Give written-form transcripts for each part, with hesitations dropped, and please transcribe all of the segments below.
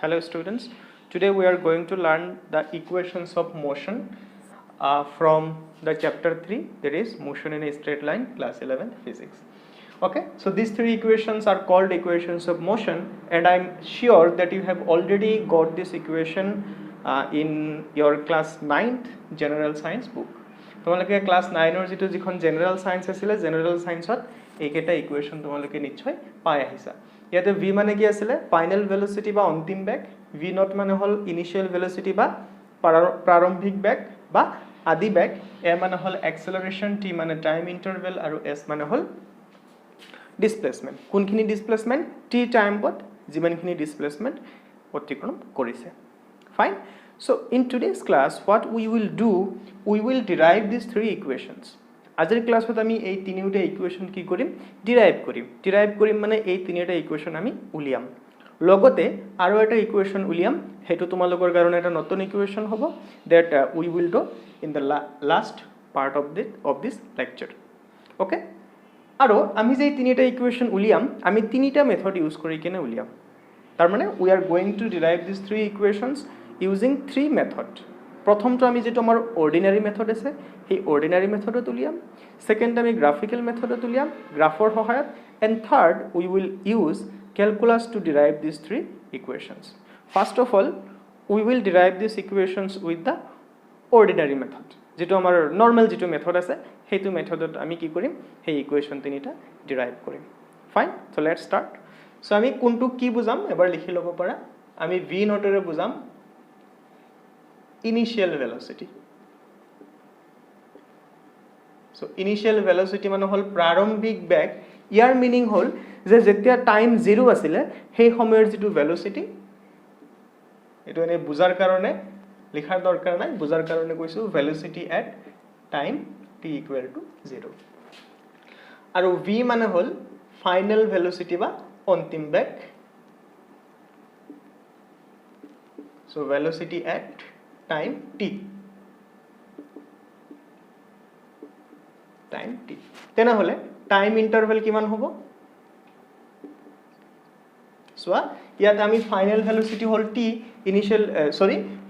Hello students, today we are going to learn the equations of motion from the chapter 3, that is motion in a straight line, class 11 physics. Okay, so these three equations are called equations of motion, and I'm sure that you have already got this equation in your class 9th general science book. তোমালোকে class 9 যেটো যিখন general science আছিল general সায়েন্সত এইকেটা equation তোমালোকে নিশ্চয় পাই আহিছা ইয়াতে v মানে কি আছিল ফাইনাল ভেলোসিটি বা অন্তিম বেগ v নট মানে হল ইনিশিয়াল ভেলোসিটি বা প্রারম্ভিক বেগ বা আদি বেগ a মানে হল অ্যাক্সেলারেশন t মানে টাইম ইন্টারভেল আৰু s মানে হল ডিসপ্লেসমেন্ট কোনখিনি ডিসপ্লেসমেন্ট t টাইমত যিমানখিনি ডিসপ্লেসমেন্ট অতিক্রম কৰিছে fine. So in today's class what we will do, we will derive these three equations. আজিৰ ক্লাছত আমি এই তিনিটা ইকুৱেচন কি কৰিম ডিৰাইভ কৰিম মানে এই তিনিটা ইকুৱেচন আমি উলিয়াম লগতে আৰু এটা ইকুৱেচন উলিয়াম হেতু তোমালোকৰ কাৰণে এটা নতুন ইকুৱেচন হ'ব that we will do in the last part of this lecture. Okay, আৰু আমি যে তিনিটা ইকুৱেচন উলিয়াম আমি তিনিটা মেথড ইউজ কৰি কেনে উলিয়াম তাৰ মানে we are going to derive these three equations using three method. প্রথমটো আমি যেটো আমাৰ অৰ্ডিনাৰী মেথড আছে এই অৰ্ডিনাৰী মেথডত উলিয়াম সেকেন্ড আমি গ্ৰাফিক্যাল মেথডত উলিয়াম গ্ৰাফৰ সহায়ত and third we will use calculus to derive these three equations. First of all we will derive these equations with the ordinary method যেটো আমাৰ নৰমাল যেটো মেথড আছে হেতু মেথডত আমি কি কৰিম এই ইকুৱেচন তিনিটা ডিৰাইভ কৰিম fine. So let's start. So আমি কোনটো কি বুজাম এবাৰ লিখি লব পাৰা আমি v নটৰে বুজাম initial velocity. So initial velocity মানে হল প্ৰাৰম্ভিক বেগ ইয়াৰ মিনিং হল যে যেতিয়া টাইম 0 আছিল সেই সময়ৰ যেটো ভেলোসিটি এটো এনে বুজাৰ কাৰণে লিখাৰ দৰকাৰ নাই বুজাৰ কাৰণে কৈছো velocity at time t equal to 0 আৰু v মানে হল ফাইনাল ভেলোসিটি বা অন্তিম বেগ. So velocity at time t তেনে হলে টাইম ইন্টারভেল কিমান হ'ব সোয়া ইয়াত আমি ফাইনাল ভেলোসিটি হল t ইনিশিয়াল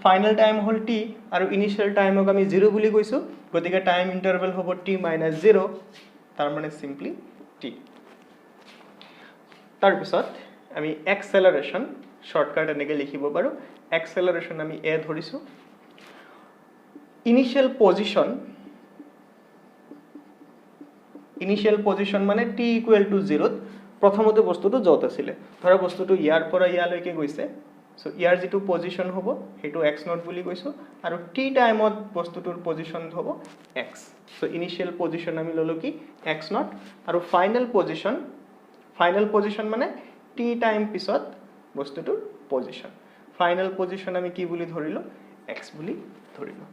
ফাইনাল টাইম হল t আৰু ইনিশিয়াল টাইমক আমি 0 বুলি কৈছো গতিকে টাইম ইন্টাৰভেল হ'ব t - 0 তাৰ মানে সিম্পলি t. তাৰ পিছত আমি এক্সেলাৰেশন শৰ্টকাট এনেকে লিখিব পাৰো এক্সেলাৰেশন আমি a ধৰিছো ইনিশিয়াল পজিশন মানে t equal to 0 প্ৰথমতে বস্তুটো যত আছিল ধৰা বস্তুটো ইয়াৰ পৰা ইয়ালৈকে গৈছে সো ইয়াৰ যেটো পজিশন হ'ব হেতু x নট বুলি কৈছো আৰু t টাইমত বস্তুটোৰ পজিশন হ'ব x. সো ইনিশিয়াল পজিশন আমি ললো কি x নট আৰু ফাইনাল পজিশন মানে t টাইম পিছত বস্তুটোৰ পজিশন ফাইনাল পজিশন আমি কি বুলি ধৰিলো x বুলি ধৰিলো.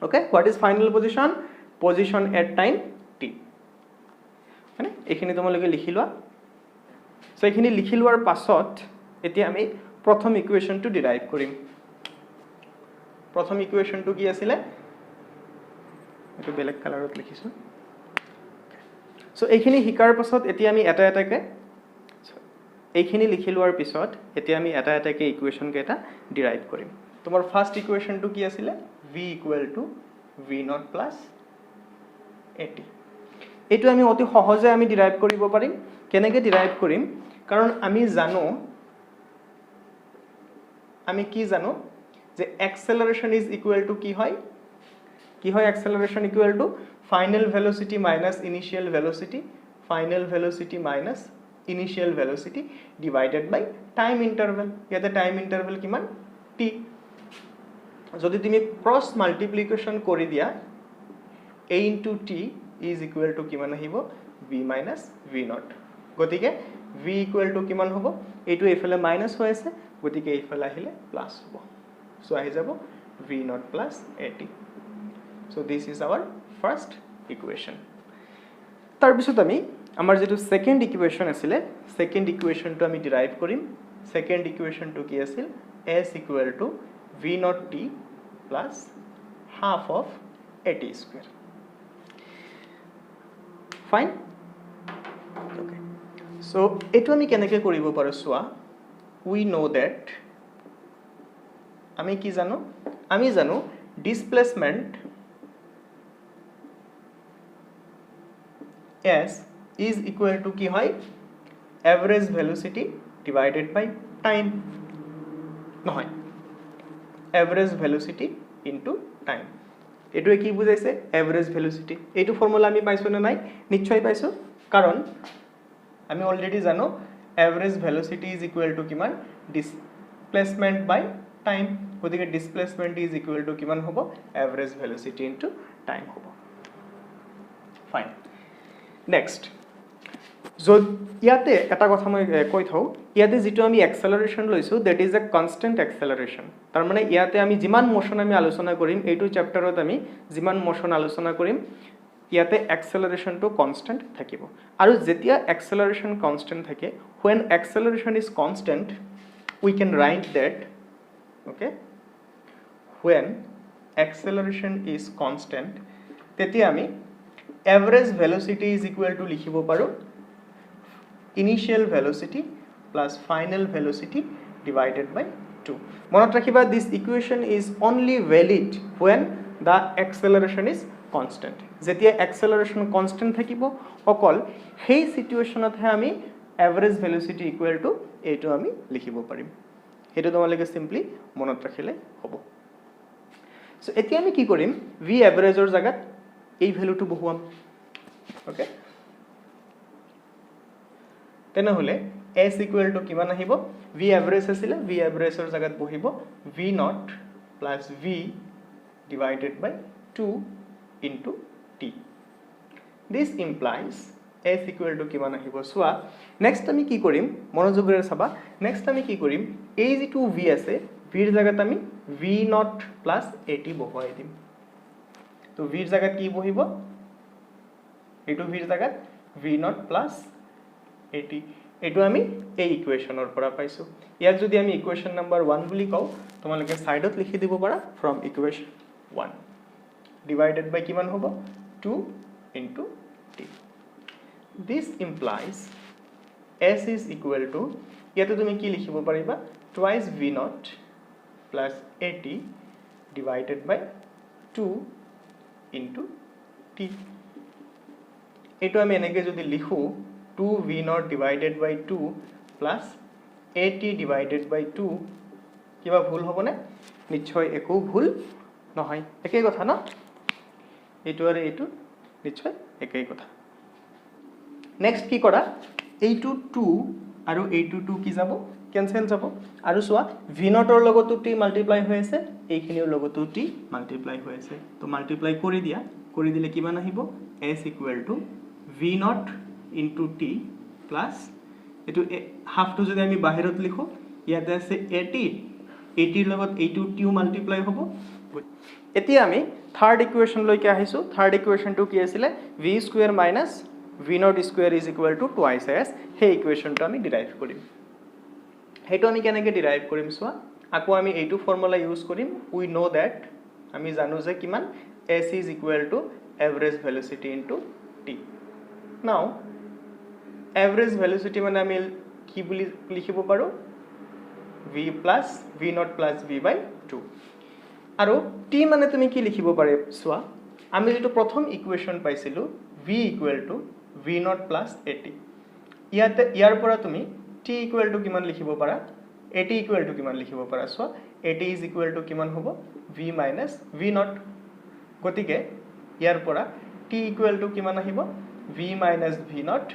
Okay, what is final position at time t মানে এখিনি তোমালোকে লিখি লোৱা. সো এখিনি লিখি লোৱাৰ পাছত এতিয়া আমি প্ৰথম ইকুৱেচনটো ডিৰাইভ কৰিম. প্ৰথম ইকুৱেচনটো কি আছিল এটো বেলেগ কালাৰত লিখিছো. সো এখিনি হিকাৰ পাছত এতিয়া আমি এটা এটাকে এইখিনি লিখি লোৱাৰ পিছত এতিয়া আমি এটা এটাকে ইকুৱেচন কেটা ডিৰাইভ কৰিম. তোমাৰ ফাৰ্স্ট ইকুৱেচনটো কি আছিল v equal to v naught plus at. এটো আমি অতি সহজে আমি ডিৰাইভ কৰিব পাৰিম. কেনেকৈ ডিৰাইভ কৰিম কাৰণ আমি কি জানো যে acceleration is equal to কি হয় acceleration equal to final velocity minus initial velocity initial velocity divided by time interval. ইয়াতে time interval কিমান t. যদি তুমি ক্রস মাল্টিপ্লিকেশন কৰি দিয়া a into t is equal to কিমান আহিব v minus v naught. গতিকে v equal to কিমান হ'ব এটো এফালে মাইনাস হৈ আছে গতিকে এফালে আহিলে প্লাস হ'ব. সো আহি যাব v naught plus at. So this is our first equation. তাৰ পিছত আমি আমাৰ যেটো সেকেন্ড ইকুৱেচন আছিল সেকেন্ড ইকুৱেচনটো আমি ডিৰাইভ কৰিম. সেকেন্ড ইকুৱেচনটো কি আছিল s equal to v naught t plus half of at square. Fine. Okay. So etu ami keneke koribo paru soa we know that আমি কি জানো আমি জানো displacement s is equal to কি হয় average velocity divided by time নহয় average velocity into time এটো কি বুঝাইছে average velocity এইটো ফর্মুলা আমি পাইছো না নাই নিশ্চয় পাইছো কারণ আমি অলরেডি জানো average velocity is equal to কিমান displacement by time গতিকে displacement is equal to কিমান হ'ব average velocity into time হ'ব fine next ইয়াতে এটা কথা মই কৈ থাও ইয়াতে যেটো আমি acceleration লৈছো that is a constant acceleration তাৰ মানে ইয়াতে আমি যিমান মোশন আমি আলোচনা কৰিম এইটো চ্যাপ্টাৰত আমি যিমান মোশন আলোচনা কৰিম ইয়াতে acceleration to constant থাকিব আৰু যেতিয়া acceleration constant থাকে when acceleration is constant we can write that okay when acceleration is constant তেতিয়া আমি average velocity is equal to লিখিব পাৰো initial velocity plus final velocity divided by 2 মনত ৰাখিবা this equation is only valid when the acceleration is constant যেতিয়া acceleration constant থাকিব অকল সেই সিচুৱেচনতহে আমি average velocity equal to এইটো আমি লিখিব পাৰিম হেতু তোমালোকে সিম্পলি মনত ৰাখিলে হ'ব সো এতিয়া আমি কি কৰিম v average ৰ জায়গাত এই ভ্যালুটো বহুৱাম ওকে তেনেহলে s equal to কিমান আহিব v average আছিল v average ৰ জায়গাত বহিব v naught plus v divided by 2 into t this implies s equal to কিমান আহিব সোয়া নেক্সট আমি কি কৰিম মনোযোগৰে চাবা নেক্সট আমি কি কৰিম এই যেটো v আছে v ৰ জায়গাত আমি v naught plus at বহাই দিম তো v ৰ জায়গাত কি বহিব এটো v ৰ জায়গাত v naught plus at এটো আমি এই ইকুয়েশনৰ পৰা পাইছো ইয়াক যদি আমি ইকুয়েশন নাম্বাৰ 1 বুলি কও তোমালোকে সাইডত লিখি দিব পাৰা from equation 1 divided by কিমান হ'ব 2 into t this implies s is equal to ইয়াতে তুমি কি লিখিব পাৰিবা twice v naught plus at divided by 2 into t এটো আমি এনেকে যদি লিখো 2 v naught divided by 2 plus at divided by 2 কিবা ভুল হ'ব না নিশ্চয় একো ভুল নহয় একেই কথা না এটো আর এটো নিশ্চয় একেই কথা নেক্সট কি কৰা এইটো 2 আৰু এইটো 2 কি যাব ক্যান্সেল যাব আৰু সোয়া v naught ৰ লগতো t মাল্টিপ্লাই হৈ আছে এইখিনিৰ লগতো t মাল্টিপ্লাই হৈ আছে তো মাল্টিপ্লাই কৰি দিয়া কৰি দিলে কিমান আহিব s equal to v naught into t plus এটো হাফ টু যদি আমি বাহিৰত লিখো ইয়াতে আছে 80 80 ৰ লগত 82 t মাল্টিপ্লাই হ'ব এতিয়া আমি থার্ড ইকুয়েশন লৈকে আহিছো থার্ড ইকুয়েশনটো কি আছিল v square minus v naught square is equal to twice s হে ইকুয়েশনটো আমি ডিরাইভ কৰিম হেটো আমি কেনেকৈ ডিৰাইভ কৰিম সোয়া আকৌ আমি এইটো ফৰ্মুলা ইউজ কৰিম we know that আমি জানো যে কিমান s is equal to average velocity into t now average velocity মানে আমি কি বুলি লিখিব পাৰো v plus v naught plus v by 2 আৰু t মানে তুমি কি লিখিব পাৰে সোয়া আমি যেটো প্ৰথম ইকুয়েশন পাইছিলো v equal to v naught plus at ইয়াতে ইয়াৰ পৰা তুমি t equal to কিমান লিখিব পাৰা at equal to কিমান লিখিব পাৰা সোয়া at is equal to কিমান হ'ব v minus v naught গতিকে ইয়াৰ পৰা t equal to কিমান আহিব v minus v naught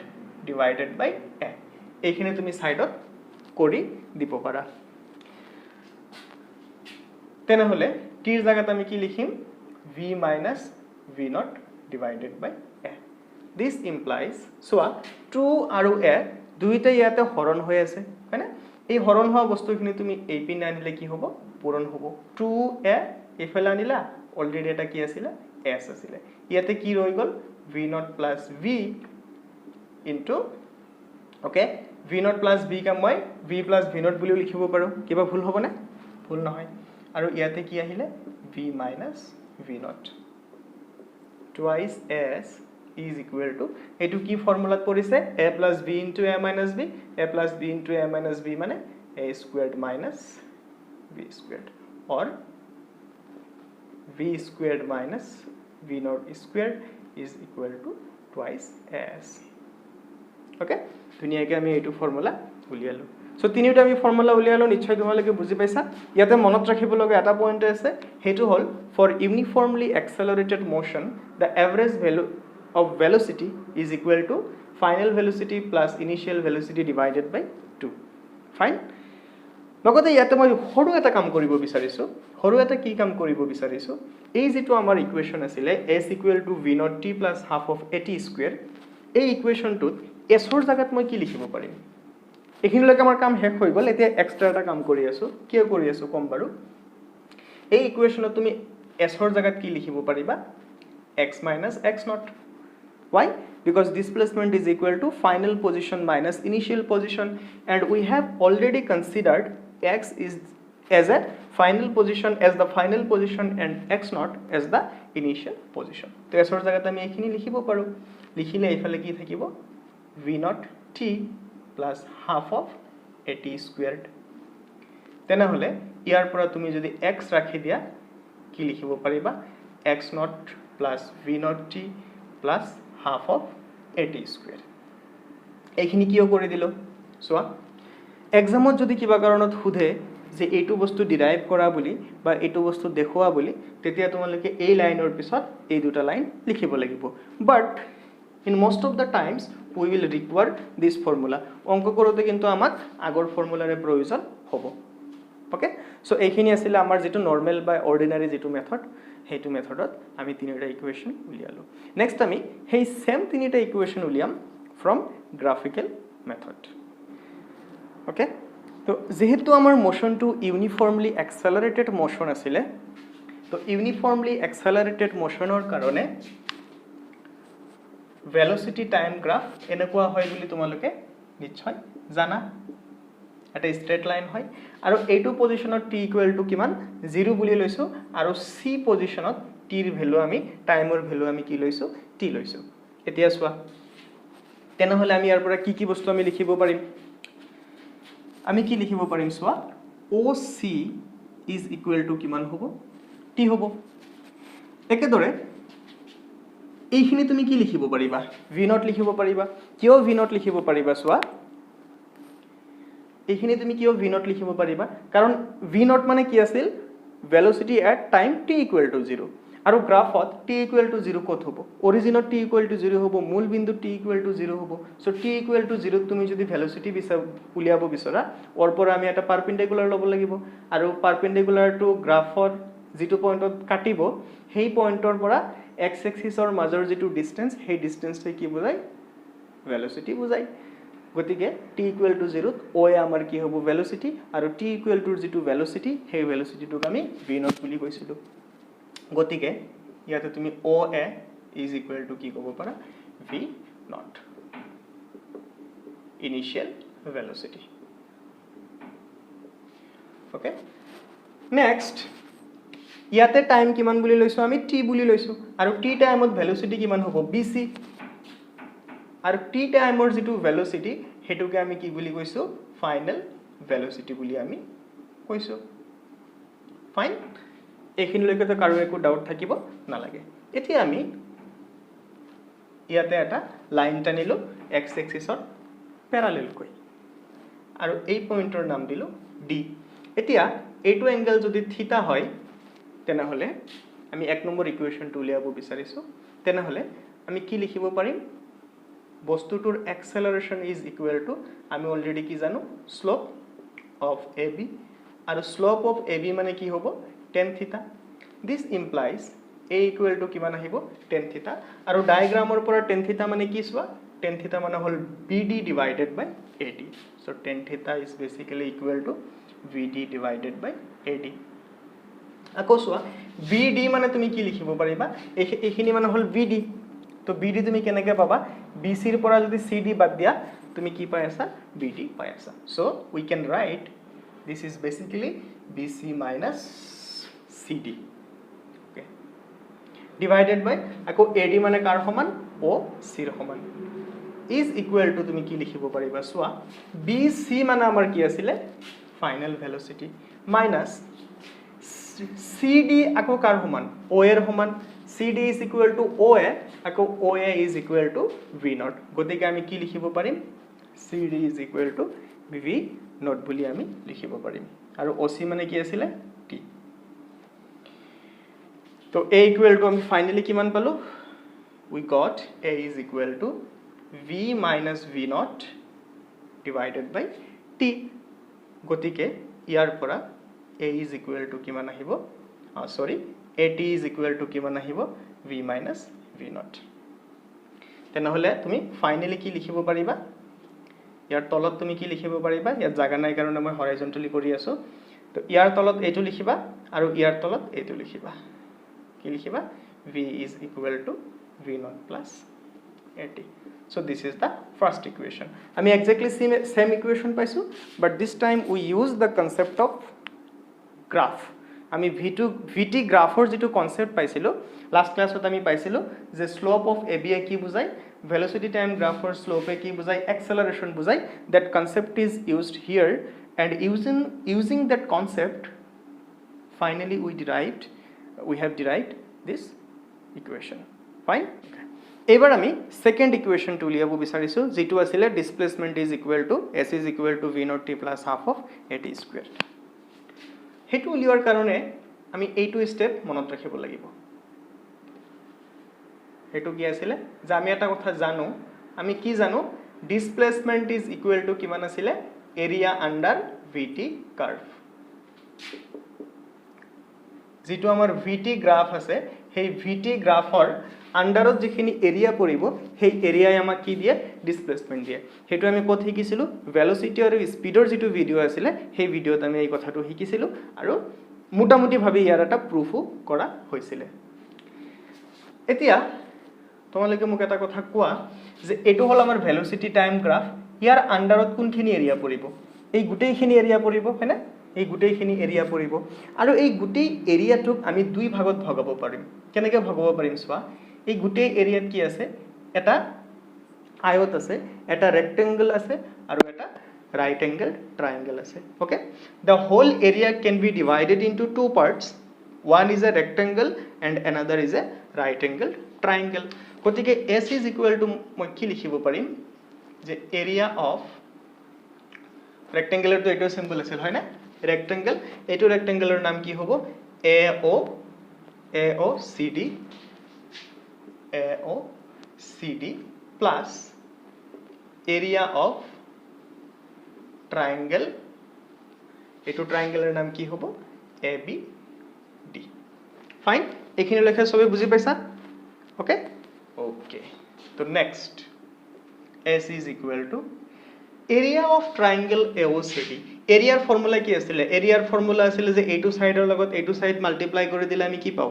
divided by a এইখিনি তুমি সাইডত কৰি দিব পাৰা তেনেহলে t ৰ জায়গাত আমি কি লিখিম v minus v naught divided by a this implies so 2 আৰু a দুইটা ইয়াতে হৰণ হৈ আছে হয়নে এই হৰণ হোৱা বস্তুখিনি তুমি এই পিনে আনিলে কি হ'ব পূৰণ হ'ব 2a এফালে আনিলা অলৰেডি এটা কি আছিল s আছিল ইয়াতে কি ৰৈ গল v naught plus v into okay v naught plus v কা মই v plus v naught বুলি লিখিব পাৰো কিবা ভুল হ'ব না ভুল নহয় আৰু ইয়াতে কি আহিলে v minus v naught twice s is equal to এটো কি ফর্মুলাত পৰিছে a plus b into a minus b a plus b into a minus b মানে a squared minus v squared or v squared minus v naught squared is equal to twice as. Okay, ধুনিয়াকে আমি এইটো formula উলিয়ালো। So তিনিটা আমি formula উলিয়ালো, নিশ্চয় তোমালোকে বুজি পাইছা। ইয়াতে মনত ৰাখিব লগা এটা পইণ্ট আছে, হেতু হল for uniformly accelerated motion the average value of velocity is equal to final velocity plus initial velocity divided by 2। Fine. লগতে ইয়াতে মই সৰু এটা কাম কৰিব বিচাৰিছো। সৰু এটা কি কাম কৰিব বিচাৰিছো, এই যেটো আমাৰ ইকুৱেচন আছিল s equal to v naught t plus half of at square, এই ইকুৱেচনটোত s ৰ জাগাত মই কি লিখিব পাৰিম? এখিনিলৈকে আমাৰ কাম শেষ হৈ গ'ল। এতিয়া এক্সট্ৰা এটা কাম কৰি আছো। কিয় কৰি আছো কম বাৰু। এই ইকুৱেচনত তুমি s ৰ জাগাত কি লিখিব পাৰিবা? x minus x naught. Why? Because displacement is equal to final position minus initial position, and we have already considered x is as a final position and x naught as the initial position. তো s ৰ জাগাত আমি এইখিনি লিখিব পাৰো। লিখিলে এইফালে কি থাকিব? v naught t plus half of at squared. তেনেহলে ইয়াৰ পৰা তুমি যদি x ৰাখি দিয়া কি লিখিব পাৰিবা? x naught plus v naught t plus half of at squared. এইখিনি কিয় কৰি দিলো সোৱা। এক্সামত যদি কিবা কাৰণত খুদে যে এইটো বস্তু ডিৰাইভ কৰা বুলি বা এইটো বস্তু দেখুৱা বুলি, তেতিয়া তোমালোকে এই লাইনৰ পিছত এই দুটা লাইন লিখিব লাগিব। বাট in most of the times we will require this formula. অংক কৰোতে কিন্তু আমাক আগৰ ফৰ্মুলাৰে প্ৰয়োজন হ'ব। ওকে, সো এইখিনি আছিল আমাৰ যেটো নৰমাল বা অৰ্ডিনাৰি যেটো মেথড, হেতু মেথডত আমি তিনিটা ইকুৱেচন উলিয়ালো। নেক্সট আমি সেই সেম তিনিটা ইকুৱেচন উলিয়াম ফ্ৰম গ্ৰাফিক্যাল মেথড। ওকে, তো যেহেতু আমাৰ মোশনটো ইউনিফৰ্মলি এক্সেলাৰেটেড মোশন আছিল, তো ইউনিফৰ্মলি এক্সেলাৰেটেড মোশনৰ কাৰণে velocity time graph এনেকুৱা হয় বুলি তোমালোকে নিশ্চয় জানা। এটা স্ট্ৰেট লাইন হয় আৰু এইটো পজিশনত t ইকুৱেল টু কিমান 0 বুলি লৈছো, আৰু c পজিশনত t ৰ ভ্যালু আমি টাইমৰ ভ্যালু আমি কি লৈছো? t লৈছো। এতিয়া চোৱা, তেনেহলে আমি ইয়াৰ পৰা কি বস্তু আমি লিখিব পাৰিম? আমি কি লিখিব পাৰিম চোৱা, OC is equal to কিমান হ'ব? t হ'ব। একেদৰে এইখিনি তুমি কি লিখিব পাৰিবা? v naught লিখিব পাৰিবা। কিয় v naught লিখিব পাৰিবা চোৱা, এইখিনি তুমি কিয় v naught লিখিব পাৰিবা? কাৰণ v naught মানে কি আছিল? velocity at time t equal to 0, আৰু গ্ৰাফত t equal to 0 কত হ'ব? অৰিজিনত t equal to 0 হ'ব, মূল বিন্দু t equal to 0 হ'ব। সো t equal to 0 তুমি যদি velocity উলিয়াব বিচৰা, ওৰ পৰা আমি এটা পাৰপেন্ডিকুলাৰ ল'ব লাগিব, আৰু পাৰপেন্ডিকুলাৰটো গ্ৰাফৰ যেটো পইণ্টত কাটিব, সেই পইণ্টৰ পৰা x এক্সিসৰ মাজৰ যেটো ডিসটেন্স, সেই ডিসটেন্সটো কি বুজায়? velocity বুজায়। গতিকে t equal to 0 o এ আমাৰ কি হ'ব? velocity, আৰু t equal to যেটো velocity, সেই velocityটোক আমি v naught বুলি কৈছিলো। গতিকে ইয়াতে তুমি o a is equal to কি ক'ব পাৰা? v naught, initial velocity. Okay, next ইয়াতে টাইম কিমান বুলি লৈছো? আমি t বুলি লৈছো, আৰু t টাইমত ভেলোসিটি কিমান হ'ব? bc, আৰু t টাইমৰ যেটো ভেলোসিটি হেতুকে আমি কি বুলি কৈছো? ফাইনাল ভেলোসিটি বুলি আমি কৈছো। ফাইন, এইখিনিলৈকে তো কাৰো একো ডাউট থাকিব নালাগে। এতিয়া আমি ইয়াতে এটা লাইন টানিলো x এক্সিসৰ প্যাৰালেল কৈ, আৰু এই পইণ্টৰ নাম দিলো d। এতিয়া এইটো এংগল যদি থিটা হয়, তেনেহলে আমি এক নম্বৰ ইকুৱেচনটো উলিয়াব বিচাৰিছো। তেনেহলে আমি কি লিখিব পাৰিম? বস্তুটোৰ এক্সেলাৰেশন ইজ ইকুৱেল টু, আমি অলৰেডি কি জানো? স্লোপ অফ AB, আৰু স্লোপ অফ AB মানে কি হ'ব? tan থিটা। This implies a equal to কিমান আহিব? tan থিটা। আৰু ডায়াগ্ৰামৰ পৰা tan থিটা মানে কি চোৱা? tan থিটা মানে হল BD divided by AD। So tan theta is basically equal to VD divided by AD। আকৌ চোৱা, BD মানে তুমি কি লিখিব পাৰিবা? এইখিনি মানে হল BD। তো BD তুমি কেনেকৈ পাবা? BC ৰ পৰা যদি CD বাদ দিয়া, তুমি কি পাই আছা? BD পাই আছা। So we can write this is basically BC minus CD। Okay, divided by আকৌ AD মানে কাৰ সমান? OC ৰ সমান। ইজ ইকুৱেল টু তুমি কি লিখিব পাৰিবা চোৱা, BC মানে আমাৰ কি আছিলে? ফাইনেল ভেলোচিটি মাইনাস CD আকৌ কাৰ সমান O এৰ সমান CD is equal to OA আকৌ OA is equal to V naught গতিকে আমি কি লিখিব পাৰিম CD is equal to V naught বুলি আমি লিখিব পাৰিম আৰু OC মানে কি আছিল T তো A equal to আমি ফাইনালি কিমান পালো we got A is equal to V minus V naught divided by T গতিকে ইয়াৰ পৰা A is equal to কিমান আহিব AT is equal to কিমান আহিব V minus V naught তেনেহলে তুমি ফাইনালি কি লিখিব পাৰিবা ইয়াৰ তলত তুমি কি লিখিব পাৰিবা ইয়াত জাগা নাই কাৰণে মই হৰাইজন্টালি কৰি আছো তো ইয়াৰ তলত এটো লিখিবা আৰু ইয়াৰ তলত এটো লিখিবা কি লিখিবা V is equal to V naught plus AT so this is the first equation আমি exactly same equation পাইছো but this time we use the concept of graph আমি VT গ্ৰাফৰ যেটো কনসেপ্ট পাইছিলো লাস্ট ক্লাসত আমি পাইছিলো যে স্লোপ অফ AB কি বুজাই velocity time গ্ৰাফৰ স্লোপে কি বুজাই acceleration বুজাই that concept is used here and using that concept finally we have derived this equation fine এবাৰ আমি সেকেন্ড ইকুয়েশন টু লিয়াব বিচাৰিছো যেটো আছিল displacement is equal to s is equal to v naught t plus half of at squared হেতু লিওয়ার কারণে আমি এইটো step মনত ৰাখিব লাগিব হেতু কি আছিল যে আমি এটা কথা জানো আমি কি জানো displacement is equal to কিমান আছিল area under vt curve যেটো আমাৰ vt গ্ৰাফ আছে সেই vt গ্ৰাফৰ আন্ডাৰত যিখিনি এৰিয়া পৰিব সেই এৰিয়াই আমাক কি দিয়ে ডিসপ্লেসমেন্ট দিয়ে হেতু আমি কত শিকিছিলো ভেলোসিটি আৰু স্পিডৰ যেটো ভিডিও আছিল সেই ভিডিওত আমি এই কথাটো শিকিছিলো আৰু মোটামুটি ভাবে ইয়াৰ এটা প্ৰুফও কৰা হৈছিল এতিয়া তোমালোকে মোক এটা কথা কোৱা যে এটো হল আমাৰ ভেলোসিটি টাইম গ্ৰাফ ইয়াৰ আন্ডাৰত কোনখিনি এৰিয়া পৰিব এই গুটেইখিনি এৰিয়া পৰিব হয়নে এই গুটেইখিনি এৰিয়া পৰিব আৰু এই গুটেই এৰিয়াটোক আমি দুই ভাগত ভগাব পাৰিম কেনেকৈ ভগাব পাৰিম সোৱা এই গুটেই এৰিয়াত কি আছে এটা আয়ত আছে এটা ৰেক্টেঙ্গল আছে আৰু এটা right angle triangle আছে okay the whole area can be divided into two parts one is a rectangle and another is a right angle triangle গতিকে s is equal to মই কি লিখিব পাৰিম যে area of rectangle তো এটো symbol আছিল হয় না rectangle এটো rectangle নাম কি হ'ব AOCD plus area of triangle এটো triangle নাম কি হ'ব ABD ফাইন এখিনি লেখা সবে বুজি পাইছা ওকে তো next S is equal to area of triangle AOCD এরিয়ার ফর্মুলা কি আছিল এরিয়ার ফর্মুলা আছিল যে এইটো সাইডৰ লগত এইটো সাইড মাল্টিপ্লাই কৰি দিলে আমি কি পাও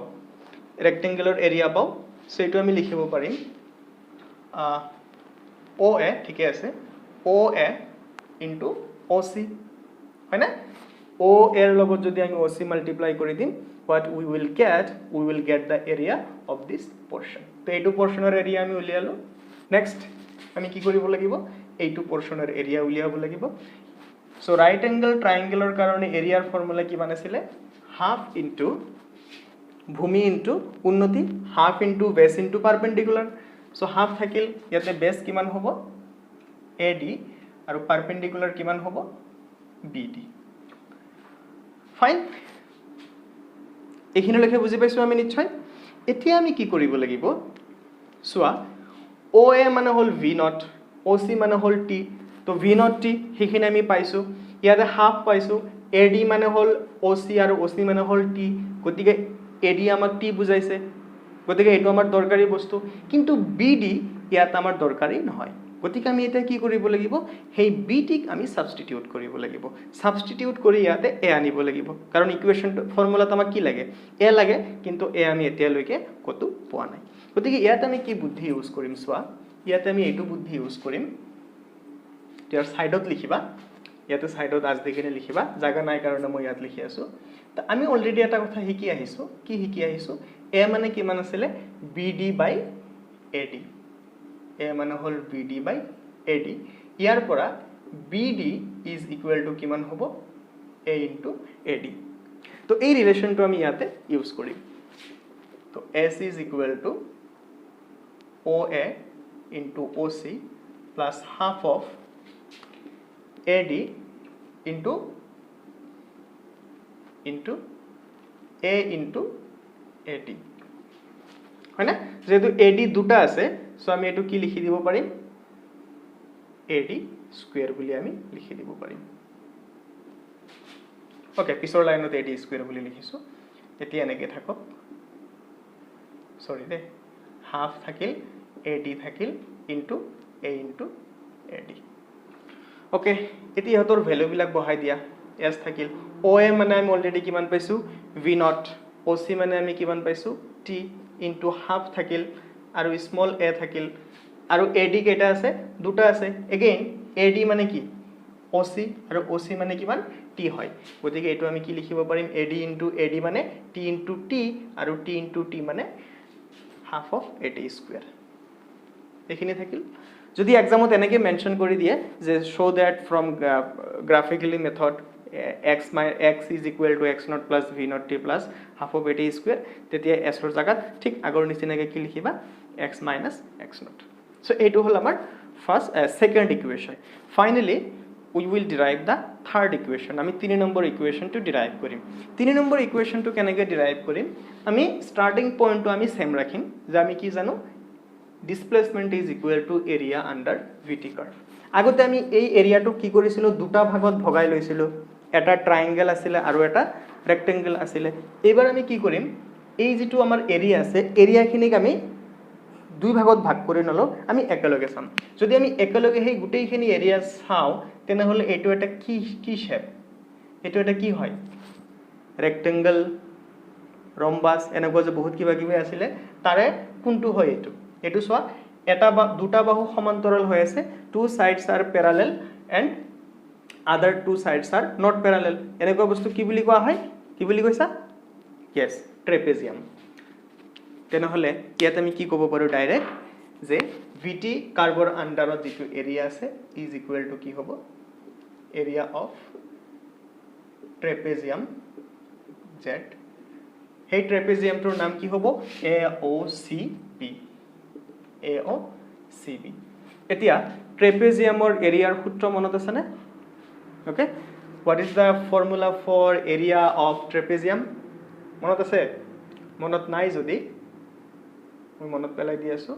ৰেক্টেঙ্গলৰ এৰিয়া পাও সো এটো আমি লিখিব পাৰিম OA ঠিক আছে OA into OC হয় না O এৰ লগত যদি আমি OC মাল্টিপ্লাই কৰি দিম what we will get the area of this portion তো এইটো পোৰশনৰ এৰিয়া আমি উলিয়ালো নেক্সট আমি কি কৰিব লাগিব এইটো পোৰশনৰ এৰিয়া উলিয়াব লাগিব সো ৰাইট অ্যাঙ্গেল ট্ৰায়াঙ্গেলৰ কাৰণে এৰিয়াৰ ফৰ্মুলা কি বানাইছিলে হাফ ইনটু ভূমি ইনটু উন্নতি half into base into perpendicular so half থাকিল ইয়াতে বেস কিমান হ'ব AD আৰু পারপেন্ডিকুলার কিমান হ'ব BD ফাইন এখিনি লেখে বুজি পাইছো আমি নিশ্চয় এতিয়া আমি কি কৰিব লাগিব সোৱা OA মানে হল V0 OC মানে হল T তো V0 T হেখিনি আমি পাইছো ইয়াতে হাফ পাইছো AD মানে হল OC আৰু OC মানে হল T গতিকে AD আমাক T বুজাইছে গতিকে এটো আমাৰ দৰকাৰী বস্তু কিন্তু BD ইয়াত আমাৰ দৰকাৰী নহয় গতিকে আমি এটা কি কৰিব লাগিব হেই BD ক আমি সাবস্টিটিউট কৰিব লাগিব সাবস্টিটিউট কৰি ইয়াতে A আনিব লাগিব কাৰণ ইকুয়েশন ফৰ্মুলাত আমাক কি লাগে A লাগে কিন্তু A আমি এতিয়া লৈকে কতো পোৱা নাই গতিকে ইয়াত আমি কি বুদ্ধি ইউজ কৰিম সোৱা ইয়াতে আমি এটো বুদ্ধি ইউজ কৰিম ইয়াৰ সাইডত লিখিবা ইয়াতে সাইডত আজ দেখিনে লিখিবা জাগা নাই কাৰণে মই ইয়াত লিখি আছো তো আমি অলৰেডি এটা কথা শিকি আহিছো কি শিকি আহিছো A মানে কিমান আছিল BD by AD A মানে হল BD by AD ইয়াৰ পৰা BD is equal to কিমান হ'ব A into AD. তো এই রিলেশনটো আমি ইয়াতে ইউজ কৰিম তো S is equal to OA into OC plus half of AD into A into AD হয় না যেহেতু AD দুটা আছে সো আমি এটো কি লিখি দিব পাৰিম AD স্কয়াৰ বুলি আমি লিখি দিব পাৰিম ওকে পিছৰ লাইনত AD স্কয়াৰ বুলি লিখিছো এতিয়া এনেকে থাকক সৰি দে হাফ থাকিল AD থাকিল into A into AD okay এতিয়া হতৰ ভ্যালু বিলাক বহাই দিয়া S থাকিল OA মানে আমি অলৰেডি কিমান পাইছো V0 OC মানে আমি কিমান পাইছো T ইনটু হাফ থাকিল আৰু স্মল a থাকিল আৰু AD কেটা আছে দুটা আছে এগেইন AD মানে কি OC আৰু OC মানে কিমান T হয় গতিকে এটো আমি কি লিখিব পাৰিম AD into AD মানে T into T আৰু T into T মানে half of AD square এখিনি থাকিল যদি এক্সামত এনেকে মেনশন কৰি দিয়ে যে show that from graphically method x is equal to x naught plus v naught t plus half of AD square তেতিয়া s ৰ জাগাত ঠিক আগৰ নিচিনাকে কি লিখিবা x minus x naught so এটো হল আমাৰ first second equation finally we will derive the third equation আমি 3 নম্বৰ ইকুয়েশনটো ডিৰাইভ কৰিম 3 নম্বৰ ইকুয়েশনটো কেনেকৈ ডিৰাইভ কৰিম আমি স্টাৰ্টিং পয়েন্টটো আমি সেম ৰাখিম যে আমি কি জানো displacement is equal to area under VT curve আগতে আমি এই এৰিয়াটো কি কৰিছিলো দুটা ভাগত ভগাই লৈছিলো এটা ট্ৰায়াঙ্গেল আছিল আৰু এটা ৰেক্টেঙ্গেল আছিল এবাৰ আমি কি কৰিম এই যেটো আমাৰ এৰিয়া আছে এৰিয়াখিনিক আমি দুই ভাগত ভাগ কৰি নলো আমি একেলগে চাম যদি আমি একেলগে সেই গুটেইখিনি এৰিয়া চাও তেনে হলে এটো এটা কি শেপ এটো এটা কি হয় ৰেক্টেঙ্গেল ৰম্বাস এনেকুৱা যে বহুত কিবা কিবি আছিল তাৰে কোনটো হয় এটো এটো সোয়া এটা বা দুটা বাহু সমান্তৰাল হৈ আছে টু সাইডস আৰ প্যাৰালাল এন্ড আদাৰ টু সাইডস আৰ নট প্যাৰালাল এনেকুৱা বস্তু কি বুলি কোৱা হয় কি বুলি কৈছা यस ট্ৰেপেজিয়াম তেনে হলে ইয়াত আমি কি ক'ব পাৰো ডাইৰেক্ট যে VT কাৰ্ভৰ আন্ডাৰত যেটো এৰিয়া আছে ইজ ইকুৱেল টু কি হ'ব এৰিয়া অফ ট্ৰেপেজিয়াম Z সেই ট্ৰেপেজিয়ামটোৰ নাম কি হ'ব AOCB AOCB এতিয়া ট্ৰেপেজিয়ামৰ এৰিয়াৰ সূত্ৰ মনত আছে নে okay what is the formula for area of trapezium মনত আছে মনত নাই যদি মই মনত পেলাই দি আছো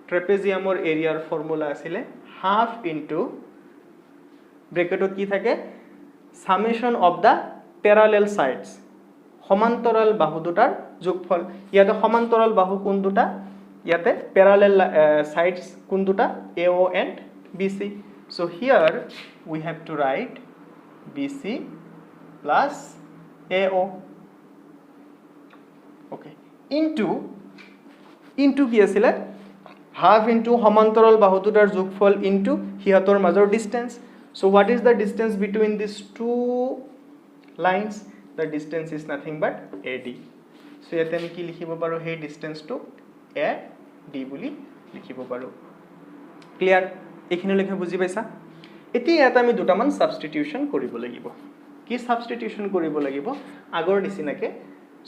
ট্ৰেপেজিয়ামৰ এৰিয়াৰ ফৰ্মুলা আছিল হাফ ইনটু ব্ৰেকেটত কি থাকে সামেশন অফ দা প্যাৰালাল সাইডস সমান্তৰাল বাহু দুটাৰ যোগফল ইয়াতে সমান্তৰাল বাহু কোন দুটা ইয়াতে প্যারালাল সাইডস কোন দুটা AO and BC so here we have to write BC plus AO okay into কি আছিল half into সমান্তৰাল বাহু দুটাৰ যোগফল into হিয়াতৰ মাজৰ distance so what is the distance between these two lines the distance is nothing but AD so ইয়াতে আমি কি লিখিব পাৰো সেই ডিসটেন্সটো AD বুলি লিখিব পাৰো ক্লিয়াৰ এখিনি লেখা বুজি পাইছা এতিয়া ইয়াত আমি দুটামান সাবস্টিটিউশন কৰিব লাগিব কি সাবস্টিটিউশন কৰিব লাগিব আগৰ নিচিনাকে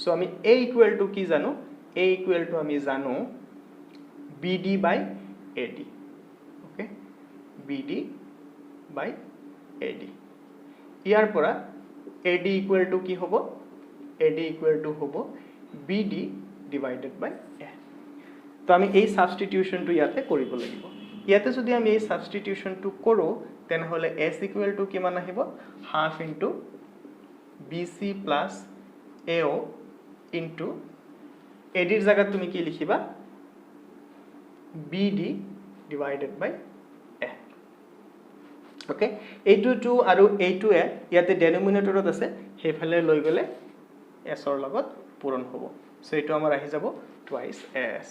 সো আমি A ইকুৱেল টু কি জানো A ইকুৱেল টু আমি জানো BD by AD okay BD by AD ইয়াৰ পৰা AD ইকুৱেল টু কি হ'ব AD ইকুৱেল টু হ'ব BD divided by A তো আমি এই সাবস্টিটিউশনটো ইয়াতে কৰিব লাগিব ইয়াতে যদি আমি এই সাবস্টিটিউশনটো কৰো তেনে হলে S ইকুৱেল টু কিমান আহিব half into BC plus AO into AD ৰ জায়গাত তুমি কি লিখিবা BD divided by A okay এইটো 2 আৰু এইটো A ইয়াতে ডেনোমিনেটৰত আছে হেফালে লৈ গলে S ৰ লগত পূৰণ হ'ব সো এটো আমাৰ আহি যাব twice S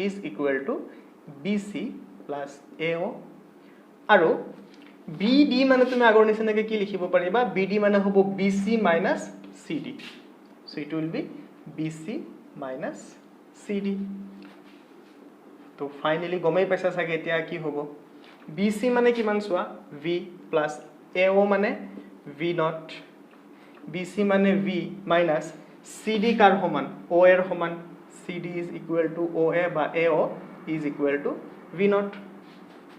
is equal to BC plus AO আৰু BD মানে তুমি আগৰ নিচিনাকে কি লিখিব পাৰিবা BD মানে হ'ব BC minus CD so it will be BC minus CD তো ফাইনালি গমেই পাইছা চাগে এতিয়া কি হ'ব BC মানে কিমান সোৱা V plus AO মানে V naught BC মানে V minus CD কাৰ সমান O এর সমান CD is equal to OA বা AO is equal to V naught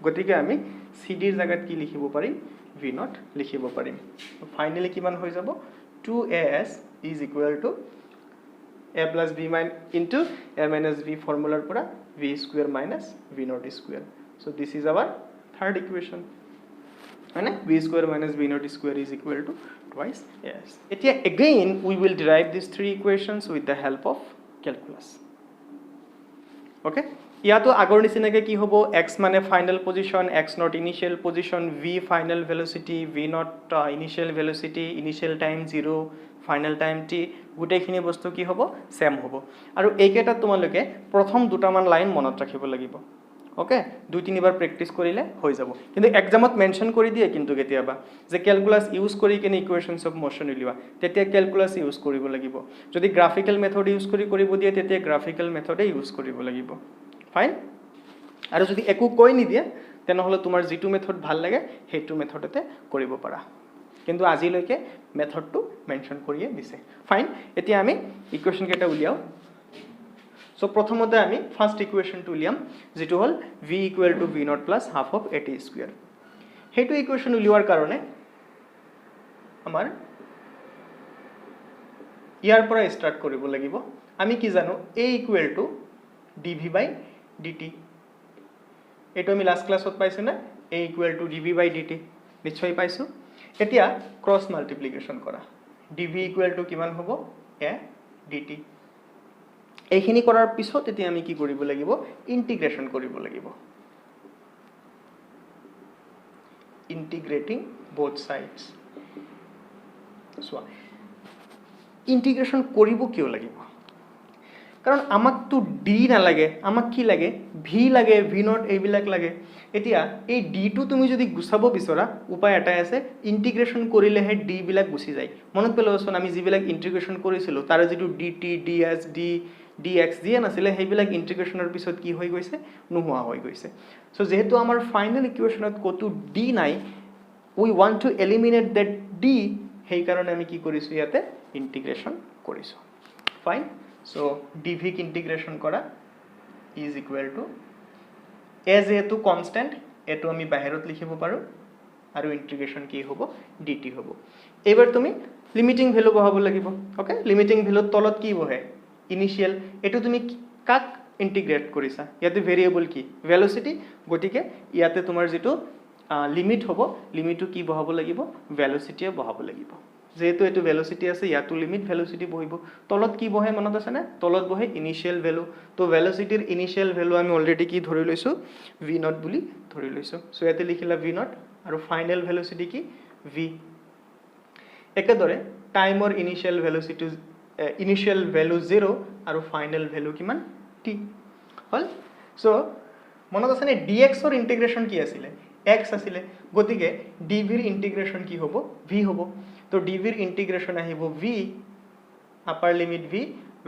গতিকে আমি CD এর জায়গাত কি লিখিব পাৰিম V naught লিখিব পাৰিম ফাইনালি কিমান হৈ যাব 2AS is equal to A plus B into A minus B formula pura V square minus V naught square. So this is our third equation. And V square minus V naught square is equal to twice AS. Again we will derive these three equations with the help of calculus. Okay? ইয়াতো আগৰ নিচিনাকৈ কি হ'ব x মানে final position x not initial position v final velocity v not initial velocity initial time 0 final time t গুটেখিনি বস্তু কি হ'ব same হ'ব আৰু এইকেটা তোমালোকে প্ৰথম দুটামান লাইন মনত ৰাখিব লাগিব ওকে দুই তিনিবাৰ প্ৰেক্টিস কৰিলে হৈ যাব কিন্তু এক্সামত মেনশন কৰি দিয়ে কিন্তু কেতিয়াবা যে ক্যালকুলাস ইউজ কৰি কেনে ইকুয়েশনস অফ মোশন উলিওৱা তেতিয়া ক্যালকুলাস ইউজ কৰিব লাগিব যদি গ্ৰাফিক্যাল মেথড ইউজ কৰিব দিয়ে তেতিয়া গ্ৰাফিক্যাল মেথডে ইউজ কৰিব লাগিব ফাইন আৰু যদি একো কৈ নিদিয়ে তেনেহলে তোমাৰ যেটো মেথড ভাল লাগে হেতু মেথডতে কৰিব পাৰা কিন্তু আজিলৈকে মেথডটো মেনশন কৰিয়ে দিছে ফাইন এতিয়া আমি ইকুয়েশন কেটা উলিয়াও সো প্ৰথমতে আমি ফার্স্ট ইকুয়েশনটো উলিয়াম যেটো হল v = v naught plus half of at square হেতু ইকুয়েশন উলিওৱাৰ কাৰণে আমাৰ ইয়াৰ পৰা স্টাৰ্ট কৰিব লাগিব আমি কি জানো a = dv/dt এটো আমি লাস্ট ক্লাসত পাইছো না a = dv/dt নিশ্চয় পাইছো এতিয়া ক্রস মাল্টিপ্লিকেশন কৰা dv = কিমান হ'ব a dt এইখিনি কৰাৰ পিছত এতিয়া আমি কি কৰিব লাগিব ইন্টিগ্ৰেশন কৰিব লাগিব ইন্টিগ্ৰেটিং both sides সো ইন্টিগ্ৰেশন কৰিব কিয় লাগিব কাৰণ আমাক তো d না লাগে আমাক কি লাগে v লাগে v নট এইবিলাক লাগে এতিয়া এই d টো তুমি যদি গুছাব বিচৰা উপায় এটা আছে ইন্টিগ্ৰেশন কৰিলে হে d বিলাক গুছি যায় মনত পেলাওছন আমি যিবিলাক ইন্টিগ্ৰেশন কৰিছিলো তাৰ যেটো dt ds d dx দিয়ে নাছিলে সেইবিলাক ইন্টিগ্ৰেশনৰ পিছত কি হৈ গৈছে নোহোৱা হৈ গৈছে সো যেহেতু আমাৰ ফাইনাল ইকুয়েশনত কতো d নাই we want to eliminate that d সেই কাৰণে আমি কি কৰিছো ইয়াতে ইন্টিগ্ৰেশন কৰিছো fine so dv ki integration kora is equal to as etu constant etu ami bahirot likhibo paru aru integration ki hobo dt hobo ebar tumi limiting value bahabo lagibo okay limiting value tolot ki bohe initial etu tumi kak integrate korisa yate variable ki velocity gotike yate tumar jitu limit hobo limit to ki bahabo lagibo velocity bahabo lagibo যেহেতু এটো velocity আছে ইয়াতো limit velocity বহিব তলত কি বহে মনত আছে না তলত বহে ইনিশিয়াল ভ্যালু তো ভেলোসিটিৰ ইনিশিয়াল ভ্যালু আমি অলৰেডি কি ধৰি লৈছো v নট বুলি ধৰি লৈছো সো ইয়াতে লিখিলা v নট আৰু ফাইনাল ভেলোসিটি কি v একেদৰে টাইমৰ ইনিশিয়াল ভেলোসিটি ইনিশিয়াল ভ্যালু 0 আৰু ফাইনাল ভ্যালু কিমান t হল সো মনত আছে না dx ৰ ইন্টিগ্ৰেশন কি আছিল x আছিল গতিকে dv ৰ ইন্টিগ্ৰেশন কি হ'ব v হ'ব तो dv ৰ ইন্টিগ্ৰেশন আহিব v upper limit v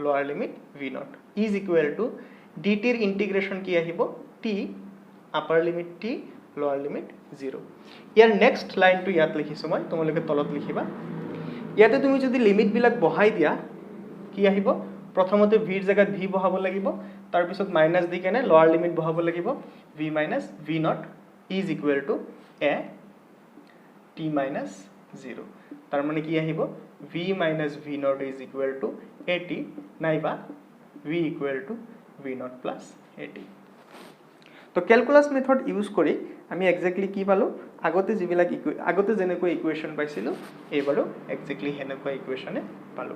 lower limit v not is equal to dt ৰ ইন্টিগ্ৰেশন কি আহিব t upper limit t lower limit 0 year next line to ইয়াত লিখিছো মই তোমালোকে তলত লিখিবা ইয়াতে তুমি যদি লিমিট বিলাক বহাই দিয়া কি আহিব প্ৰথমতে v ৰ জায়গাত v বহাব লাগিব তাৰ পিছত মাইনাস দি কেনে লোয়ার লিমিট বহাব লাগিব v minus v not is equal to a t minus 0 তার মানে কি আহিব v minus v naught is equal to at নাইবা v equal to v naught plus at তো ক্যালকুলাস মেথড ইউজ কৰি আমি এক্স্যাক্টলি কি পালো আগতে যিবিলাক আগতে যেনেকৈ ইকুয়েশন পাইছিলো এবাৰো এক্স্যাক্টলি হেনেকৈ ইকুয়েশনে পালো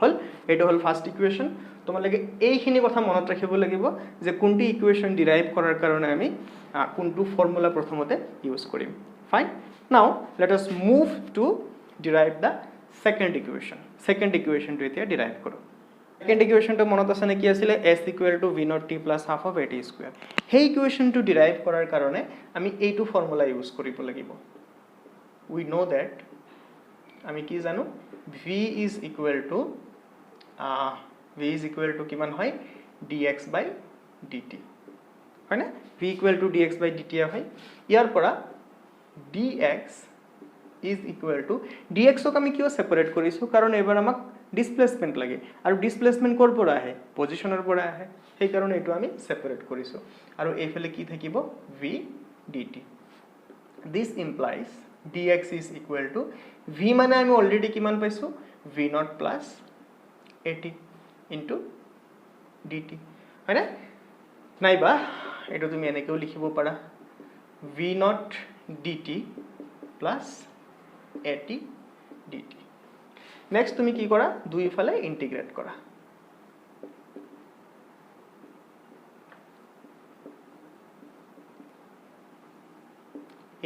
হল এটো হল ফাৰ্স্ট ইকুয়েশন তোমালোকে এইখিনি কথা মনত ৰাখিব লাগিব যে কোনটি ইকুয়েশন ডিৰাইভ কৰাৰ কাৰণে আমি কোনটো ফৰ্মুলা প্ৰথমতে ইউজ কৰিম fine now let us move to derive the second equation to etia derive koro second equation to monot asane ki asile s equal to v naught t plus half of at square hey equation to derive korar karone ami ei2 formula use koribo lagibo we know that ami ki janu v is equal to kiman hoy dx by dt hoy na v equal to dx by dt hoy yar pora dx is equal to ডিএক্সক আমি কিয় separate কৰিছো কাৰণ এবাৰ আমাক displacement লাগে আৰু displacement কৰ পৰা আহে পজিশনৰ পৰা আহে সেই কাৰণে এটো আমি সেপাৰেট কৰিছো আৰু এইফালে কি থাকিব v dt this implies dx is equal to v মানে আমি অলৰেডি কিমান পাইছো v naught plus at into dt হয়নে নাইবা এটো তুমি এনেকেও লিখিব পাৰা v naught dt plus at dt next তুমি কি কৰা দুই ফালে ইন্টিগ্ৰেট কৰা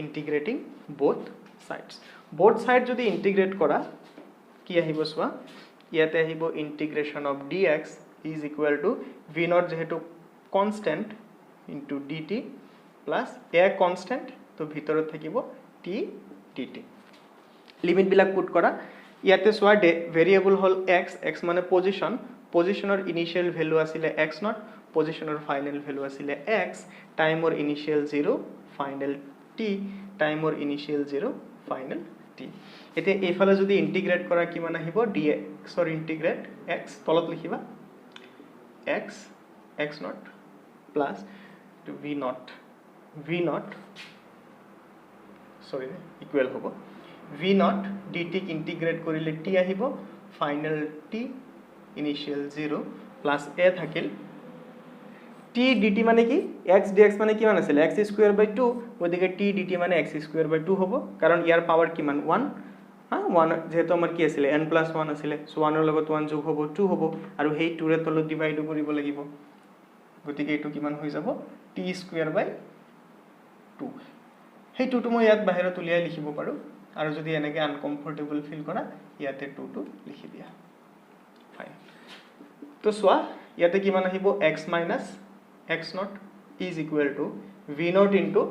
integrating both sides যদি integrate কৰা কি আহিব সোৱা ইয়াতে আহিব integration of dx is equal to v naught যেহেতু constant into dt plus a constant তো ভিতৰত থাকিব t dt লিমিট বিলাক পুট কৰা ইয়াতে সোৱা ভেৰিয়েবল হল x মানে পজিশনৰ ইনিশিয়াল ভ্যালু আছিল x naught পজিশনৰ ফাইনাল ভ্যালু আছিল x টাইমৰ ইনিশিয়াল 0 ফাইনাল t টাইমৰ ইনিশিয়াল 0 ফাইনাল t এতে এফালে যদি ইন্টিগ্ৰেট কৰা কিমান আহিব dx অর ইন্টিগ্রেট x তলত লিখিবা x naught plus to v naught sorry equal হ'ব v naught dt ইন্টিগ্রেট কৰিলে t আহিব final t initial 0 plus a থাকিল t dt মানে কি x dx মানে কিমান আছিল x স্কয়ার বাই 2 ওদিকে t dt মানে x স্কয়ার বাই 2 হ'ব কাৰণ ইয়াৰ পাৱাৰ কিমান 1 1 যেহেতু আমাৰ কি আছিল n + 1 আছিল সো 1 ৰ লগত 1 যোগ হ'ব 2 হ'ব আৰু হেই 2 ৰে তলত ডিভাইড কৰিব লাগিব গতিকে এটো কিমান হৈ যাব t স্কয়াৰ বাই 2 হেই 2 টো মই ইয়াত বাহিৰত উলিয়াই লিখিব পাৰো আৰু যদি এনেকে আনকমফৰ্টেবল ফিল কৰা ইয়াতে 2 টো লিখি দিয়া ফাইন তো সোৱা ইয়াতে কিমান আহিব x - x naught is equal to v naught into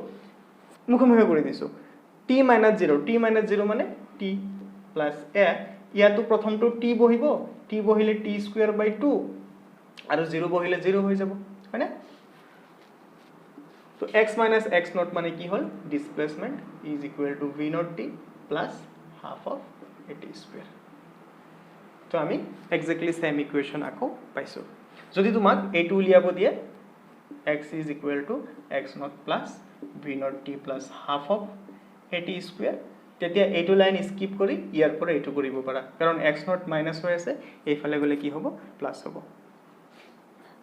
মুখমুখে কৰি দিছো t - 0 মানে t plus a ইয়াতো প্ৰথমটো t বহিব t বহিলে t স্কয়াৰ বাই 2 আৰু 0 বহিলে 0 হৈ যাব হয়নে তো x - x naught মানে কি হল displacement is equal to v naught t plus half of at square তো আমি এক্স্যাক্টলি সেম ইকুয়েশন আকো পাইছো যদি তোমাক a2 উলিয়াব দিয়ে x is equal to x naught plus v naught t plus half of at square তেতিয়া a2 line skip কৰি ইয়াৰ পৰা a2 কৰিব পাৰা কাৰণ x naught মাইনাস হৈ আছে এইফালে গলে কি হ'ব প্লাস হ'ব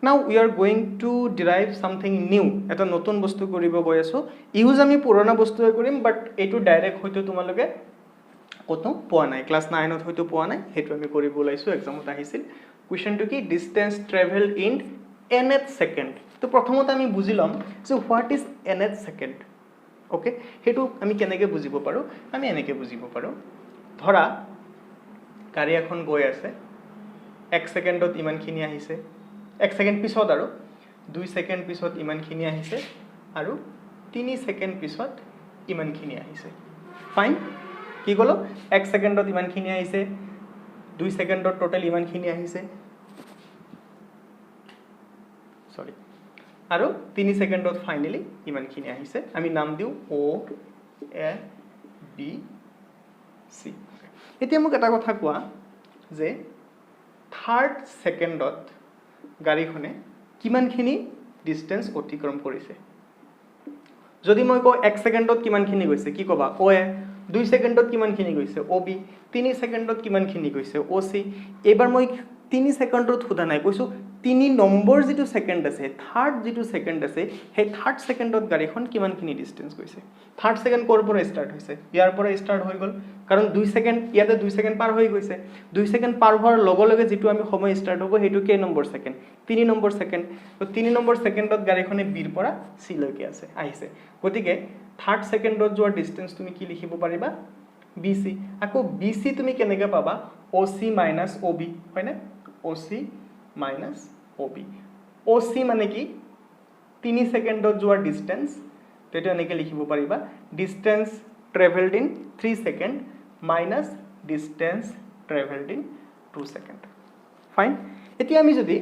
now we are going to derive something new এটা নতুন বস্তু কৰিব গৈ আছো ইউজ আমি পুৰণা বস্তুৱে কৰিম বাট এটো ডাইৰেক্ট হয়তো তোমালোকে কত পোৱা নাই ক্লাস 9 ত হয়তো পোৱা নাই হেতু আমি কৰিব লাইছো এক্সামত আহিছিল কোৱেশ্চনটো কি distance travel in nth second তো প্ৰথমত আমি বুজিলাম যে what is nth second okay হেতু আমি কেনেকৈ বুজিব পাৰো আমি এনেকৈ বুজিব পাৰো ধৰা গাড়ী এখন গৈ আছে 1 সেকেন্ডত ইমানখিনি আহিছে 1 সেকেন্ড পিছত আৰু 2 সেকেন্ড পিছত ইমানখিনি আহিছে আৰু 3 সেকেন্ড পিছত ইমানখিনি আহিছে ফাইন কি গলো 1 সেকেন্ডত ইমানখিনি আহিছে 2 সেকেন্ডত টোটাল ইমানখিনি আহিছে সরি আৰু 3 সেকেন্ডত ফাইনালি ইমানখিনি আহিছে আমি নাম দিও O A B C এতিয়া মোক এটা কথা কোৱা যে থাৰ্ড সেকেন্ডত গাড়ীখনে কিমানখিনি ডিসটেন্স অতিক্ৰম কৰিছে যদি মই কও 1 সেকেন্ডত কিমানখিনি গৈছে কি কবা OA 2 সেকেন্ডত কিমানখিনি গৈছে OB 3 সেকেন্ডত কিমানখিনি গৈছে OC এবাৰ মই 3 সেকেন্ডত খুদা নাই কৈছো 3 নম্বৰ যেটো সেকেন্ড আছে থাৰ্ড যেটো সেকেন্ড আছে হে থাৰ্ড সেকেন্ডত গাড়ীখন কিমানখিনি ডিসটেন্স গৈছে থাৰ্ড সেকেন্ড কৰ পৰা স্টাৰ্ট হৈছে ইয়াৰ পৰা স্টাৰ্ট হৈ গল কাৰণ 2 সেকেন্ড ইয়াতে 2 সেকেন্ড পাৰ হৈ গৈছে 2 সেকেন্ড পাৰ হোৱাৰ লগে লগে যেটো আমি সময় স্টাৰ্ট হ'ব হেতু কে নম্বৰ সেকেন্ড 3 নম্বৰ সেকেন্ড তো 3 নম্বৰ সেকেন্ডত গাড়ীখনে B ৰ পৰা C লৈকে আছে আহিছে গতিকে থাৰ্ড সেকেন্ডত যোৱা ডিসটেন্স তুমি কি লিখিব পাৰিবা BC আকৌ BC তুমি কেনেকৈ পাবা OC - OB হয়নে OC - OB OC মানে কি 3 সেকেন্ডত যোৱা ডিসটেন্স তেটো এনেকৈ লিখিব পাৰিবা distance travelled in 3 second minus distance travelled in 2 second fine এতিয়া আমি যদি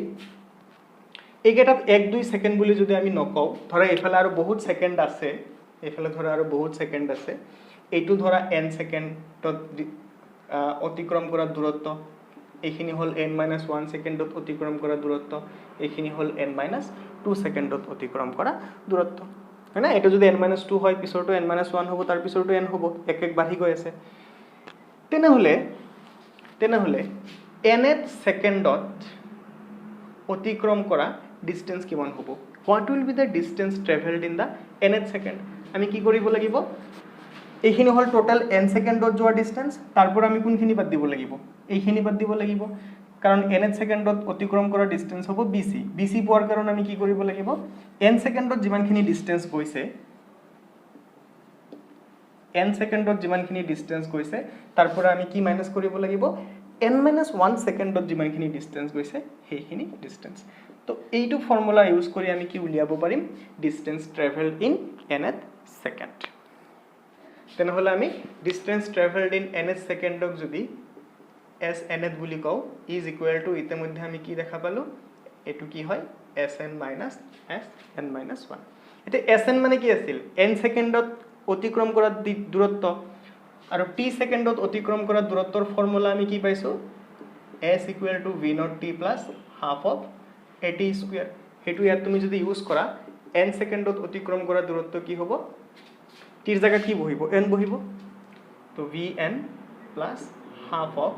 এইকেটাত 1-2 সেকেন্ড বুলি যদি আমি নকও ধৰা এফালে আৰু বহুত সেকেন্ড আছে এফালে ধৰা আৰু বহুত সেকেন্ড আছে এইটো ধৰা n সেকেন্ডত অতিক্ৰম কৰা দূৰত্ব, এইখিনি হল n-1 সেকেন্ডত অতিক্ৰম কৰা দূৰত্ব, এইখিনি হল n-2 সেকেন্ডত অতিক্ৰম কৰা দূৰত্ব, হয় না? এটা যদি n-2 হয় পিছৰটো n-1 হ'ব, তাৰ পিছৰটো n হ'ব, এক এক বাঢ়ি গৈ আছে। তেনেহলে nth সেকেন্ডত অতিক্ৰম কৰা ডিস্টেন্স কিমান হ'ব? What will be the distance traveled in the nth second? আমি কি কৰিব লাগিব? এইখিনি হল টোটাল n সেকেন্ডত যোৱা ডিস্টেন্স, তারপর আমি কোনখিনি বাদ দিব লাগিব? এইখিনি বাদ দিব লাগিব, কারণ nth সেকেন্ডত অতিক্ৰম কৰা ডিস্টেন্স হ'ব bc। bc পোৱাৰ কাৰণ আমি কি কৰিব লাগিব? n সেকেন্ডত যিমানখিনি ডিস্টেন্স গৈছে, n সেকেন্ডত যিমানখিনি ডিস্টেন্স গৈছে, তারপর আমি কি মাইনাস কৰিব লাগিব? n-1 সেকেন্ডত যিমানখিনি ডিস্টেন্স গৈছে সেইখিনি ডিস্টেন্স। তো এইটো ফর্মুলা ইউজ কৰি আমি কি উলিয়াব পাৰিম? Distance travelled in nth second. তেনেহলে আমি ডিস্টেন্স ট্ৰেভেলড ইন nth সেকেন্ডক যদি s nth বুলি কওঁ, ইজ ইকুৱেল টু ইতিমধ্যে আমি কি দেখা পালো, এটো কি হয় sn minus sn-1। এটা sn মানে কি আছিল? n সেকেন্ডত অতিক্ৰম কৰা দূৰত্ব, আৰু t সেকেন্ডত অতিক্ৰম কৰা দূৰত্বৰ ফৰ্মুলা আমি কি পাইছো? s equal to v naught t plus half of at square। হেতু ইয়াত তুমি যদি ইউজ কৰা, n সেকেন্ডত অতিক্ৰম কৰা দূৰত্ব কি হ'ব? t এর জায়গা কি বহিব? n বহিব। তো vn plus half of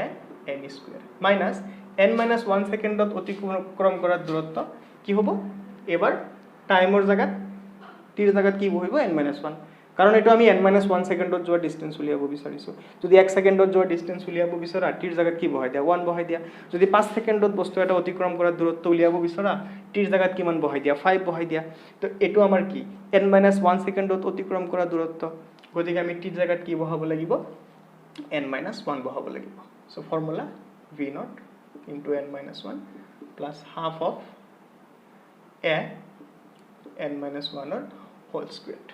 a n square minus n-1 সেকেন্ডত অতিক্ৰম কৰা দূৰত্ব কি হ'ব? এবাৰ টাইমৰ জায়গা t এৰ জায়গা কি বহিব? n-1, কাৰণ এটা আমি n-1 সেকেন্ডত যোৱা ডিস্টেন্স উলিয়াব বিচাৰিছো। যদি 1 সেকেন্ডত যোৱা ডিস্টেন্স উলিয়াব বিচৰা, t এর জায়গা কি বহাই দিয়া? 1 বহাই দিয়া। যদি 5 সেকেন্ডত বস্তু এটা অতিক্ৰম কৰা দূৰত্ব উলিয়াব বিচৰা, t এৰ জায়গা কিমান বহাই দিয়া? 5 বহাই দিয়া। তো এটো আমাৰ কি? n-1 সেকেন্ডত অতিক্ৰম কৰা দূৰত্ব, গতিকে আমি t এর জায়গা কি বহাব লাগিব? n-1 বহাব লাগিব। So formula v naught into n-1 plus half of a n-1 এর হোল স্কয়ার।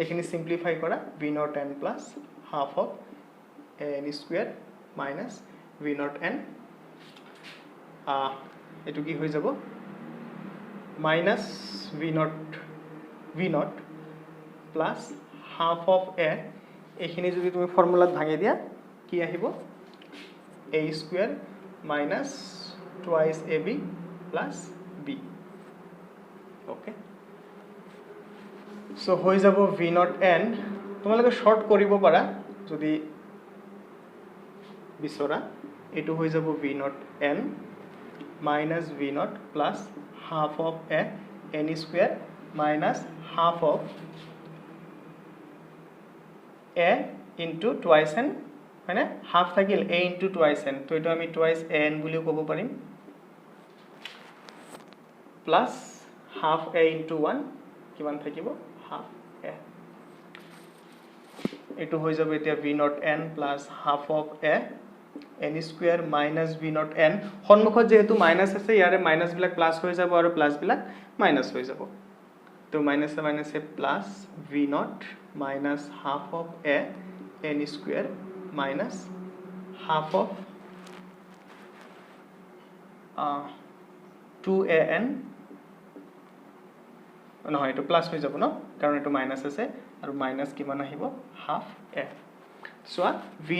এখানে সিম্পলিফাই করা, v naught n plus half of a n square minus v naught n, এটো কি হয়ে যাব? minus v naught plus half of a, এখানে যদি তুমি ফর্মুলা ভাঙে দিয়া কি আহিব? a square minus twice ab plus b। Okay, so হৈ যাব v naught n। তোমালোকে শর্ট কৰিব পাৰা যদি বিচৰা, এটো হৈ যাব v naught n minus v naught plus half of a n square minus half of a into twice n, হয় না? হাফ থাকিল a into twice n, তো এটা আমি twice n বুলিও ক'ব পাৰিম, প্লাস half a into 1 কিমান থাকিব? half a। এটো হৈ যাব এতিয়া v naught n plus half of a n square minus v naught n। সন্মুখত যেহেতু মাইনাস আছে, ইয়াৰে মাইনাস বিলাক প্লাস হৈ যাব আৰু প্লাস বিলাক মাইনাস হৈ যাব। তো মাইনাসে মাইনাসে plus v naught minus half of a n square minus half of 2an, নহয় এটা প্লাস হৈ যাব ন, কারণ এটা মাইনাস আছে আৰু মাইনাস কিমান আহিব? half a। So v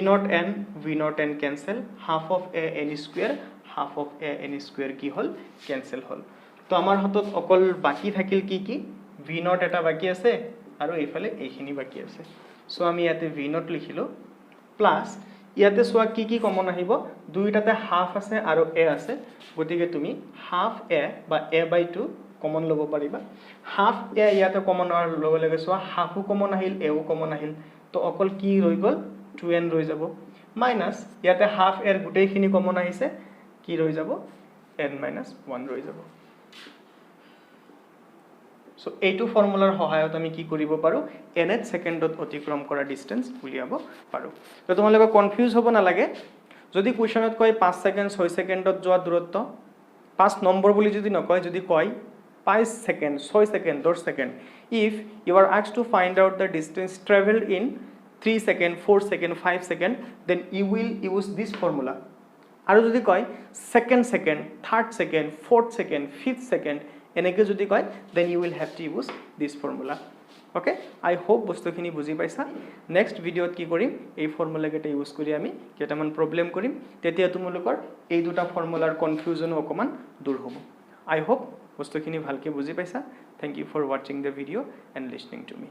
naught n cancel, half of a n square half of a n square কি হল? cancel হল। তো আমাৰ হাতত অকল বাকি থাকিল কি কি? v naught এটা বাকি আছে আৰু এইফালে এইখিনি বাকি আছে। সো আমি ইয়াতে v naught লিখিলো, প্লাস ইয়াতে সোয়া কি কি কমন আহিব? দুইটাতে হাফ আছে আৰু a আছে, গতিকে তুমি হাফ a বা a/2 কমন লব পাৰিবা। হাফ a ইয়াতে কমন লব লাগে, সোয়া হাফও কমন আহিল, a ও কমন আহিল, তো অকল কি ৰৈ গল? 2n ৰৈ যাব, মাইনাস ইয়াতে হাফ a গোটেইখিনি কমন আহিছে, কি ৰৈ যাব? n-1 ৰৈ যাব। সো এইটো ফৰ্মুলাৰ সহায়ত আমি কি কৰিব পাৰো? nth সেকেন্ডত অতিক্ৰম কৰা ডিস্টেন্স উলিয়াব পাৰো। তো তোমালোকে কনফিউজ হ'ব নালাগে, যদি কোৱেশ্যনত কয় 5 সেকেন্ড 6 সেকেন্ডত যোৱা দূৰত্ব, 5 নম্বৰ বুলি যদি নকয়, যদি কয় 5 second 6 second 10 second, if you are asked to find out the distance traveled in 3 second 4 second 5 second, then you will use this formula। আৰু যদি কয় second second 3rd second 4th second 5th second এনেকে যদি কয়, then you will have to use this formula। Okay I hope বস্তুখিনি বুজি পাইছা next ভিডিঅ'ত কি কৰিম এই ফৰ্মুলা কেইটা ইউজ কৰি আমি কেইটামান প্ৰবলেম কৰিম তেতিয়া তোমালোকৰ এই দুটা ফৰ্মুলাৰ কনফিউজনো অকমান দূৰ হ'ব আই হোপ বস্তুখিনি ভালকে বুজি পাইছা thank you for watching the video' and listening to me